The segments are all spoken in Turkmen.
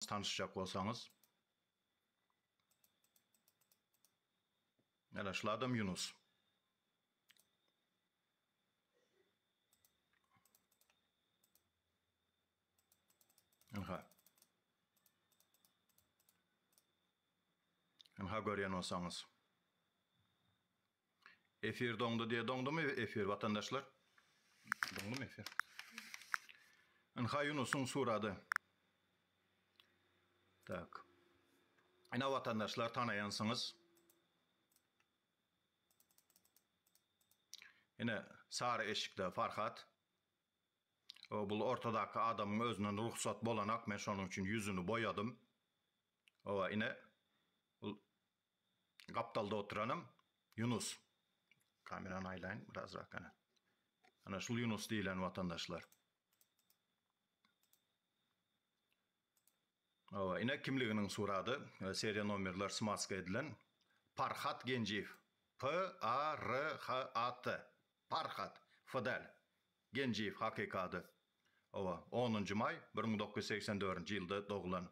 tanışacak olsanız. Ana şu adam Yunus. Anha görýän olsaňyz. Efir doňdy diye doňdymy efir vatandaşlar? Doňdymy efir? Anha Yunus'un surady. Tak. Ana vatandaşlar tanayansınız. Yine sarı eşikde Farhat. O bul ortadaki adamın özünden ruhsat bolanak, men şonun üçün yüzünü boyadım. O yine kaptalda oturanım Yunus. Kameranı aylayın biraz rakana. Ana şul Yunus deyilen vatandaşlar. O yine kimliginin suradı, seriya nomerler smaska edilen Farhat Genjiyev. P-A-R-H-A-T. Farhat Fadel Genjiyev hakikadı. Ova 10. may 1984 yılda doğulan.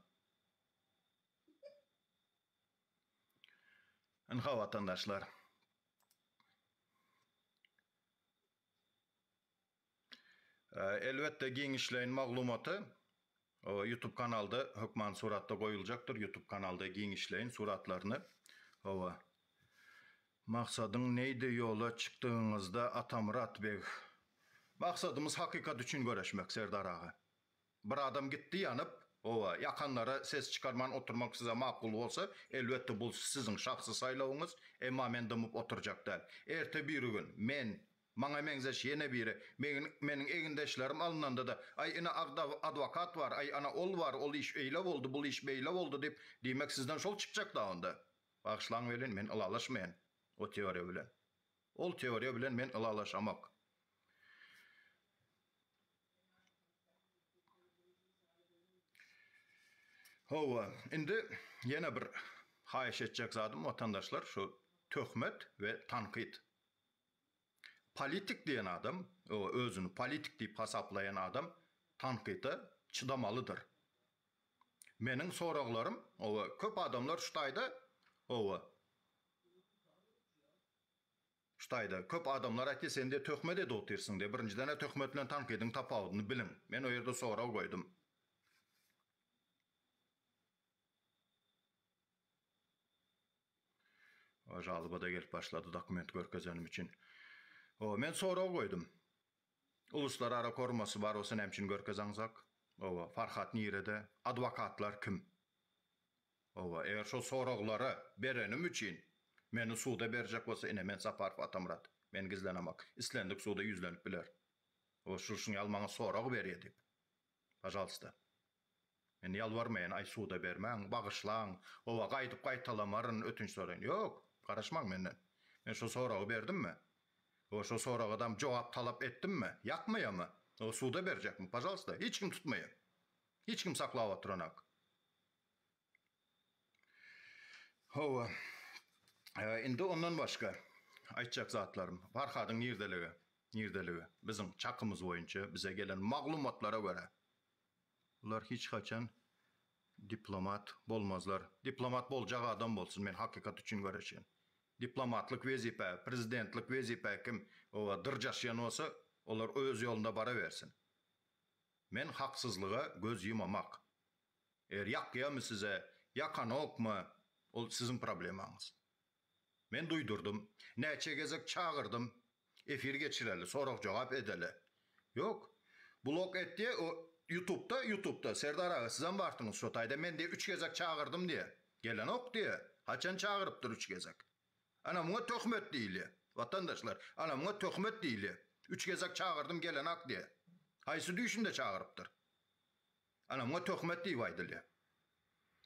Anha vatandaşlar. Elbette giňişleýin maglumaty YouTube kanalda hökman suratda koyulacaktır. YouTube kanalda giňişleýin suratlaryny. Ova. Maksadyň neydi yola çıktığınızda Atamurat Bey? Maksadımız hakikat üçün göreşmek Serdar ağa. Bir adam gitti yanıp, ova yakanlara ses çıkarman oturmak size makul olsa, elbette bu sizin şahsı saylawıňyz, emma men dymyp oturjak däl. Erte bir gün maňa meňzeş ýene biri, meniň egindeşlerim alınanda da, ay ina advokat var, ay ana ol var, ol iş eýle boldy, bul iş beýle boldy dip diýmek sizden şol çykjak da onda. Bagşlaň bilen men ılalaşmaýan o teoriýa bilen. Ol teoriýa bilen men ılalaşamak. Hova, indi yine bir haýyş etjek zadym vatandaşlar, şu töhmet ve tankit. Politik diyen adam, o özünü politik diýip hasaplayan adam tankite çydamalydyr. Meniň soraglarym, o köp adamlar şutaýda, köp adamlar aýtdy sen de töhmet edip oturýarsyň de, birinciden töhmet bilen tankidiň tapawyny bilin. Men o ýerde sorag goýdum. O jalyba gelip başladı dokument görkezenim için. Men sorag goýdum. Uluslarara korumasy bar olsa nämçin görkezeňizak? Farhat nirede, advokatlar kim? Eger şo soraglara berenim üçün meni suda berjek bolsa ine men Saparov Atamurat. Men gizlenemek. İslendik suda yüzlenip biler. Şuşun almaňa sorag berýär dip. Pajalsta. Men ýalbarmaýan, ay suda bermäň, bagyşlaň, gaýdyp gaýtalamaryn ötünç soraýyn. Ýok, garaşmaň menden. Men şo soragy berdimmi? Şo soragadan jogap talap etdimmi? Ýakmaýarmy? O suda berjekmi? Pajalsta, hiç kim tutmaýar. Hiç kim saklap oturanak. Indi ondan başka aýtjak zatlarym. Farhadyň nirdeligi. Bizim çakymyz boýunça bize gelen maglumatlara göre ular hiç kaçan diplomat bolmazlar. Diplomat boljak adam bolsun, men hakikat üçün göreşen. Diplomatlyk wezipe, prezidentlik wezipe kim dyrjaşýan bolsa, olar öz ýolunda bara bersin. Men haksızlyga göz yumamak. Eger ýakýarmy size, yakanokmy, ol sizin problemaňyz. Men duydurdum, näçe gezek çağırdım, efir geçireli, soraq jogap edeli. Yok, blok etdi o YouTube'da Serdar ağa sizden bartyňyz şo taýda men de 3 gezek çağırdım diye. Gelen ok diye. Haçan çağırıpdyr 3 gezek. Ana muňa töhmet diýili. Vatandaşlar, ana muňa töhmet diýili. 3 gezek çağırdım gelen ak diye. Haýsy düşünde çağırıpdyr. Ana muňa töhmet diýip aýdyly.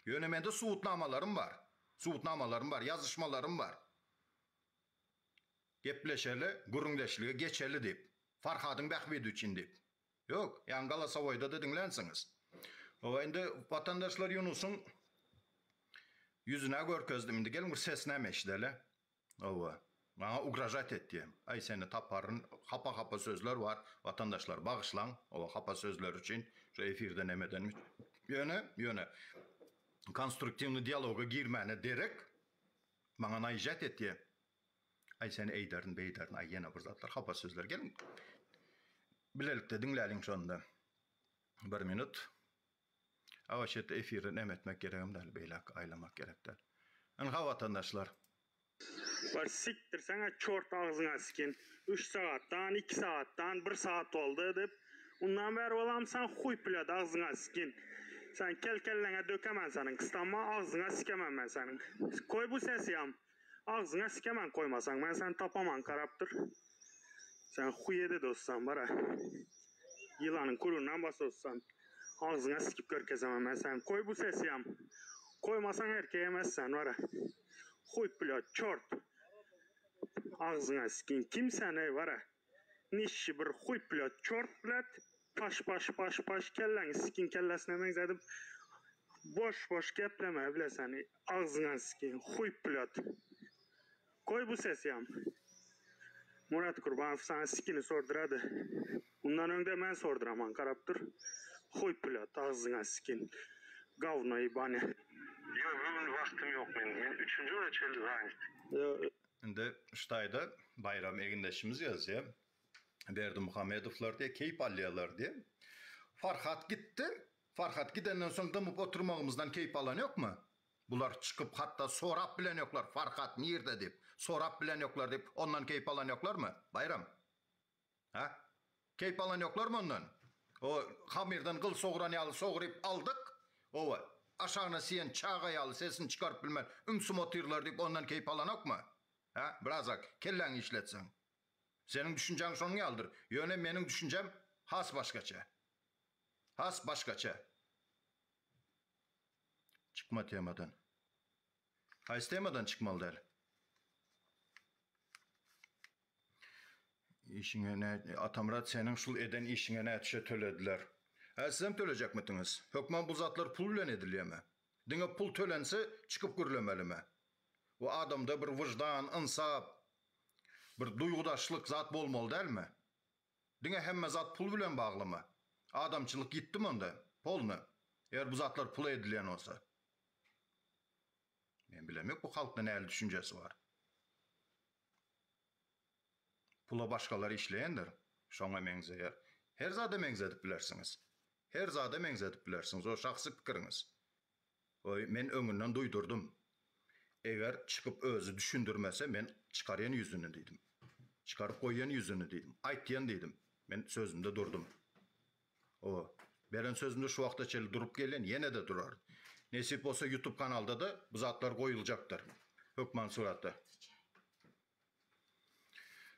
Ýöne mende suwutnamalarym var, yazışmalarım var. Gepleşeli, gurundeşliğe geçeli deyip. Farhadyň bähbidi üçün deyip. Yok, Yankala Savoy'da da dinlensiňiz. Indi vatandaşlar Yunus'un yüzüne görkezdim. Indi gelin bir sesine meşdele. Bana ugrajat etdi. Ay seni taparın, hapa sözler var. Vatandaşlar bağışlan. Hapa sözler için şu efirde nemeden Yöne. Konstruktivni diyaloga girmeni derek, bana naijat etti. Ay sen eyderin, beyderin, ay yine bir zatlar, hapa sözler. Gelin, bilelikte dinleyelim sonunda. Bir minut. Avaşet efirin emetmek gereğim del, beylak aylamak gerek del. Anha vatandaşlar. Var siktir sana çort ağzına sikin. 3 saattan, 2 saattan, 1 saat oldu dep. Ondan beri olam sen huy pilot ağzına sikin. Sen kellene dökemen senin. Kıstanma ağzına sikemem ben senin. Koy bu sesi yam. Ağzına sikemem koymasan. Ben sen tapaman karaptır. Sen huy ede dostsan bara. Yılanın kurundan bas olsan. Ağzına sikip görkezemem ben sen. Koy bu sesi yam. Koymasan erkeğe yemezsen vara. Huy pilot çort. Ağzına sikin kimsen ey vara. Nişi bir huy pilot çort bilet. Paş kellen sikin kellesine benzedim. Boş gepleme bilesen. Ağzına sikin huy pilot. Koy bu ses yam. Murat Kurbanov sana sikini sorduradı. Bundan önce ben sorduramam karaptır. Huy pilot ağzına sikin. Gavnayı bana. Yok bugün vaktim yok benim. Ben 3. ölçeli zaten. Şimdi Ştay'da bayram egindeşimiz yazıyor. Berdi Muhammedovlar diye, keyip alıyorlar diye. Farhat gitti. Farhat gidenden sonra dımıp oturmağımızdan keyip alan yok mu? Bunlar çıkıp hatta sorap bilen yoklar. Farhat nerede deyip. Sorap bilen yoklar deyip ondan keyip alan yoklar mı? Bayram. Ha? Keyip alan yoklar mı ondan? O hamirden kıl soğuran yalı soğurayıp aldık. O aşağına siyen çağa yalı sesini çıkarıp bilmem. Ünsüm otururlar deyip ondan keyip alan yok mu? Ha? Birazak kellen işletsen. Senin düşüncen son yaldır. Yöne benim düşüncem has başkaça. Has başkaça. Çıkma temadan. Hayız temadan çıkmalı değil. İşine ne, Atamrat senin şul eden işine ne etişe tölediler. Ha siz hem tölecek misiniz? Hükman bu zatlar pul bilen ediliyor mu? Dine pul tölense çıkıp görülemeli mi? O adamda bir vicdan, insaf, bir duygudaşlık zat bolmalı değil mi? Dine hemme zat pul bilen bağlı mı? Adamçılık gitti mi onda? Polnu. Eğer bu zatlar pul edilen olsa. Ben bilemiyorum bu halkta ne el düşüncesi var. Pula başkaları işleyendir. Şoňa meňzeýär. Her zada meňzedip bilersiniz. Her zada meňzedip bilersiniz. O şahsy pikiriňiz. Oy men öňünden duydurdum. Eger çıkıp özü düşündürmese men çıkaryan yüzünü diýdim. Çıkarıp koyyan yüzünü diýdim. Aýtýan diýdim. Men sözümde durdum. O beren sözümde şu wagta çeli durup gelen yine de durar. Nesip olsa YouTube kanalda da bu zatlar koyulacaktır. Hükman suratı.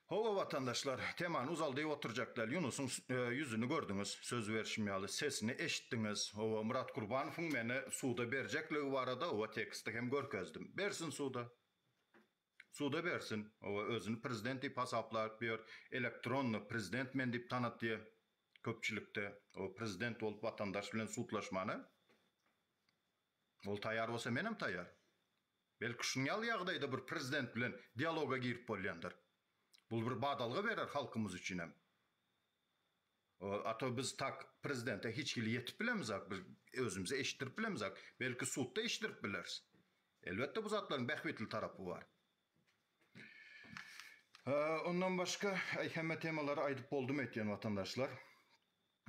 Hova vatandaşlar, teman uzaldığı oturacaklar. Yunus'un yüzünü gördünüz, söz verişmeyeli, sesini eşittiniz. Hova Murat Kurbanov'un beni suda verecekliği var da, hova teksti hem görkezdim. Bersin suda. Suda bersin. Hova özünü prezident deyip hasaplar bir elektronlu prezident men deyip tanıt diye köpçülükte. O prezident olup vatandaş bilen sutlaşmanı. Ol tayar olsa menem tayar. Belki şunyal yağdaydı bir prezident bilen diyaloga girip bolyandır. Bul bir badalga verer halkımız için hem. Ato biz tak prezidente hiç gili yetip bilemizak, özümüze eşittirip bilemizak. Belki sudda eşittirip bileriz. Elbette bu zatların behvetli tarafı var. Ondan başka hemme temaları aydıp oldum etyen vatandaşlar.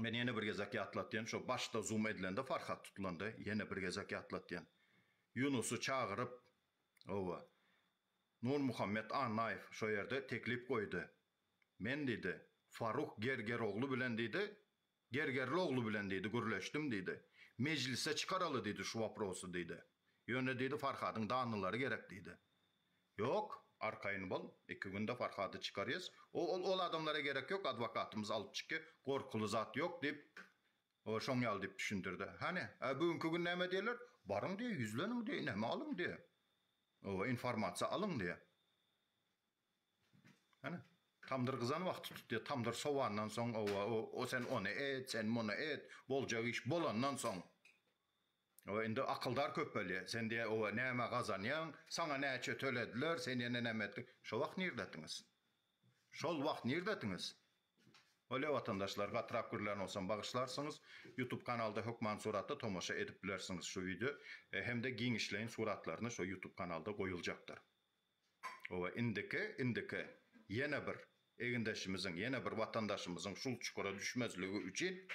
Ben yine bir gezak atlatyan, şu başta zoom edilende Farhat tutulandı. Yine bir gezak atlatyan. Yunus'u çağırıp, ova. Nur Muhammed Annayev şu yerde teklif koydu. Men dedi, Faruk Gergeroğlu bilen dedi, Gergerloğlu bilen dedi, gürleştim dedi. Meclise çıkaralı dedi şu vaprosu dedi. Yöne dedi Farhad'ın danıları gerek dedi. Yok, arkayını bol, 2 günde Farhad'ı çıkarıyız. O adamlara gerek yok, advokatımız alıp çıkı, korkulu zat yok deyip, o şoňal deyip düşündürdü. Hani, bugünkü gün neme diyorlar? Barın diye, yüzlenin diye, neme alın diye. O informasiya alın diye. Hani tamdır kızan vakti tut diye tamdır soğandan son o sen onu et, sen bunu et, bolcak iş bolandan son. O indi akıldar köpeli. Sen diye o näme kazanyan, sana näçe tölediler, sen ýene näme etdi. Şol wagt nirdetiniz? Şol wagt nirdetiniz? Öyle vatandaşlar gatrap gürlerini olsan bağışlarsınız. YouTube kanalda Hökman Surat'ta tomoşa edip bilersiniz şu video. Hem de giyin işleyin suratlarını şu YouTube kanalda koyulacaktır. O indiki yine bir egindeşimizin, yine bir vatandaşımızın şul çukura düşmezliği için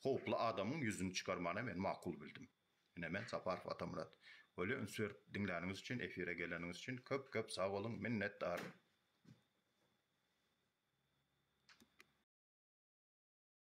hopla adamın yüzünü çıkarmana ben makul bildim. Yine ben Saparov Atamurat. Öyle ünsür dinleriniz için, efire geleniniz için köp sağ olun, minnettarım.